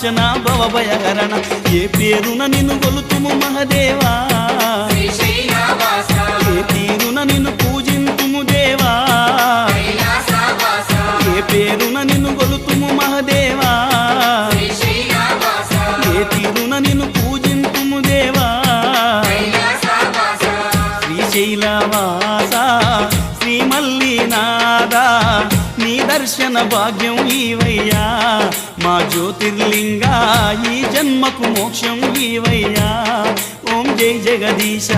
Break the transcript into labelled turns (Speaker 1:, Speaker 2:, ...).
Speaker 1: నాశన భవభయహరణ ఏ పేరున నిన్ను కొలుతుము మహదేవా ఏ తీరున నిన్ను పూజింతుము దేవా ఏ పేరున నిన్ను కొలుతుము మహదేవా ఏ తీరున నిన్ను పూజింతుము దేవా శ్రీశైలవాస శ్రీ మల్లినాథ నీ దర్శన భాగ్యం ఈవయ్యా మా జ్యోతిర్లింగా ఈ జన్మకు మోక్షం ఈవయ్యా ఓం జై జగదీశ